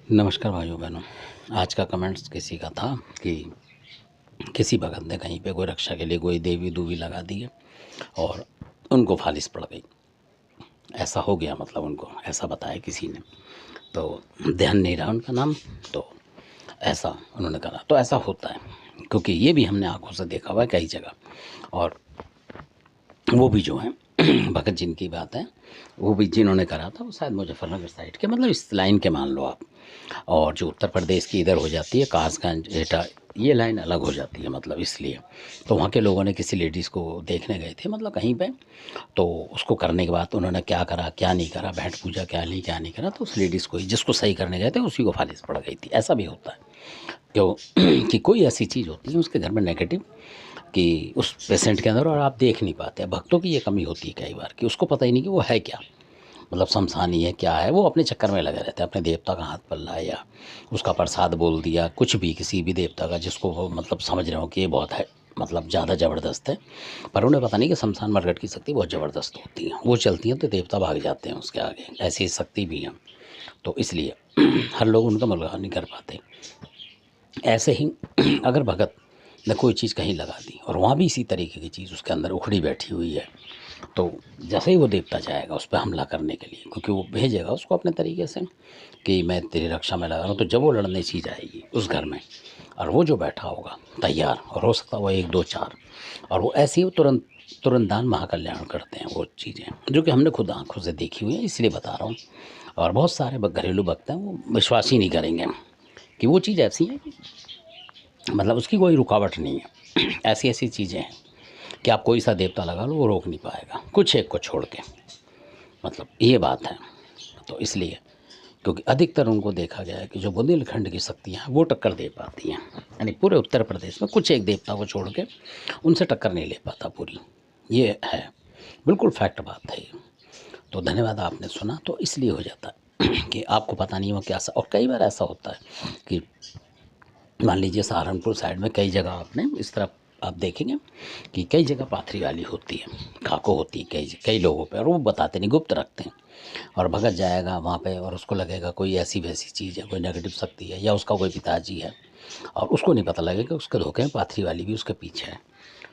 नमस्कार भाइयों बहनों। आज का कमेंट्स किसी का था कि किसी भगत ने कहीं पे कोई रक्षा के लिए कोई देवी दूवी लगा दी है और उनको फालिस पड़ गई। ऐसा हो गया, मतलब उनको ऐसा बताया किसी ने, तो ध्यान नहीं रहा उनका नाम, तो ऐसा उन्होंने करा। तो ऐसा होता है, क्योंकि ये भी हमने आंखों से देखा हुआ है कई जगह। और वो भी जो हैं भगत जिनकी बात है, वो भी जिन्होंने करा था वो शायद मुजफ्फरनगर साइड के, मतलब इस लाइन के मान लो आप। और जो उत्तर प्रदेश की इधर हो जाती है कासगंज एटा, ये लाइन अलग हो जाती है, मतलब इसलिए। तो वहाँ के लोगों ने किसी लेडीज़ को देखने गए थे, मतलब कहीं पे, तो उसको करने के बाद उन्होंने क्या करा क्या नहीं करा, भेंट पूजा क्या ली क्या नहीं करा, तो उस लेडीज़ को ही जिसको सही करने गए थे उसी को फालिस पड़ गई थी। ऐसा भी होता है क्यों कि कोई ऐसी चीज़ होती है उसके घर में नेगेटिव, कि उस पेशेंट के अंदर, और आप देख नहीं पाते। भक्तों की ये कमी होती है कई बार कि उसको पता ही नहीं कि वो है क्या, मतलब शमशानी है क्या है। वो अपने चक्कर में लगे रहते हैं, अपने देवता का हाथ पल्ला है या उसका प्रसाद बोल दिया, कुछ भी किसी भी देवता का जिसको वो मतलब समझ रहे हो कि ये बहुत है, मतलब ज़्यादा ज़बरदस्त है। पर उन्हें पता नहीं कि शमशान मरघट की शक्ति बहुत ज़बरदस्त होती है। वो चलती हैं तो देवता भाग जाते हैं उसके आगे, ऐसी शक्ति भी है। तो इसलिए हर लोग उनका मुलाकात नहीं कर पाते। ऐसे ही अगर भगत ने कोई चीज़ कहीं लगा दी और वहाँ भी इसी तरीके की चीज़ उसके अंदर उखड़ी बैठी हुई है, तो जैसे ही वो देवता जाएगा उस पे हमला करने के लिए, क्योंकि वो भेजेगा उसको अपने तरीके से कि मैं तेरी रक्षा में लगा रहा हूँ, तो जब वो लड़ने सी जाएगी उस घर में, और वो जो बैठा होगा तैयार, और हो सकता है वो एक दो चार, और वो ऐसे ही तुरंत तुरंत दान महाकल्याण करते हैं। वो चीज़ें जो कि हमने खुद आंखों से देखी हुई है, इसलिए बता रहा हूँ। और बहुत सारे घरेलू भक्त हैं, वो विश्वास ही नहीं करेंगे कि वो चीज़ ऐसी है कि मतलब उसकी कोई रुकावट नहीं है। ऐसी ऐसी चीज़ें हैं कि आप कोई सा देवता लगा लो वो रोक नहीं पाएगा, कुछ एक को छोड़ के, मतलब ये बात है। तो इसलिए, क्योंकि अधिकतर उनको देखा गया है कि जो बुंदेलखंड की शक्तियाँ हैं वो टक्कर दे पाती हैं, यानी पूरे उत्तर प्रदेश में कुछ एक देवता को छोड़ के उनसे टक्कर नहीं ले पाता पूरी। ये है, बिल्कुल फैक्ट बात है ये। तो धन्यवाद, आपने सुना। तो इसलिए हो जाता है कि आपको पता नहीं हो क्या सा। और कई बार ऐसा होता है कि मान लीजिए सहारनपुर साइड में कई जगह आपने इस तरफ आप देखेंगे कि कई जगह पाथरी वाली होती है, खाको होती है कई कई लोगों पे, और वो बताते नहीं, गुप्त रखते हैं। और भगत जाएगा वहाँ पे और उसको लगेगा कोई ऐसी वैसी चीज़ है, कोई नेगेटिव शक्ति है, या उसका कोई पिताजी है, और उसको नहीं पता लगेगा कि उसके धोखे में पाथरी वाली भी उसके पीछे है।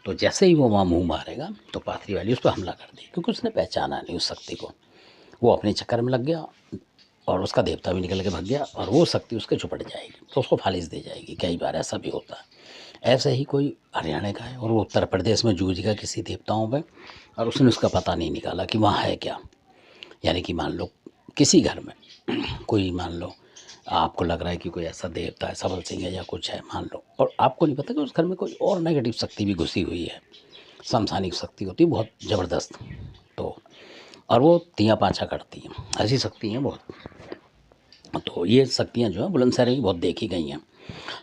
तो जैसे ही वो वहाँ मुँह मारेगा तो पाथरी वाली उस पर हमला कर देगी, क्योंकि उसने पहचाना नहीं उस शक्ति को। वो अपने चक्कर में लग गया और उसका देवता भी निकल के भाग गया, और वो शक्ति उसके चुपट जाएगी, तो उसको फालिस दे जाएगी। कई बार ऐसा भी होता है। ऐसे ही कोई हरियाणा का है और वो उत्तर प्रदेश में जूझ गया किसी देवताओं पे, और उसने उसका पता नहीं निकाला कि वहाँ है क्या। यानी कि मान लो किसी घर में कोई, मान लो आपको लग रहा है कि कोई ऐसा देवता है, सबल सिंह है या कुछ है, मान लो, और आपको नहीं पता कि उस घर में कोई और नेगेटिव शक्ति भी घुसी हुई है। समसानिक शक्ति होती है बहुत ज़बरदस्त। तो और वो तिया पाछा करती हैं, ऐसी शक्ति हैं बहुत। तो ये शक्तियाँ जो हैं बुलंदशहर में बहुत देखी गई हैं,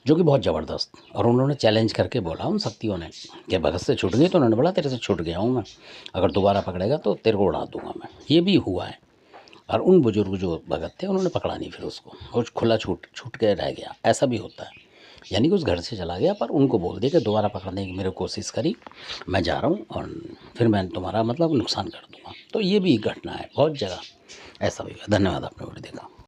जो कि बहुत ज़बरदस्त। और उन्होंने चैलेंज करके बोला उन शक्तियों ने कि भगत से छूट गई, तो उन्होंने बोला तेरे से छूट गया हूँ मैं, अगर दोबारा पकड़ेगा तो तेरे को उड़ा दूंगा मैं। ये भी हुआ है। और उन बुजुर्ग जो भगत थे उन्होंने पकड़ा नहीं फिर उसको, वो खुला छूट छूट के रह गया। ऐसा भी होता है, यानी कि उस घर से चला गया पर उनको बोल दिया कि दोबारा पकड़ने की मेरे कोशिश करी, मैं जा रहा हूँ और फिर मैं तुम्हारा मतलब नुकसान कर दूँगा। तो ये भी एक घटना है बहुत जगह, ऐसा भी हुआ। धन्यवाद, आपने वीडियो देखा।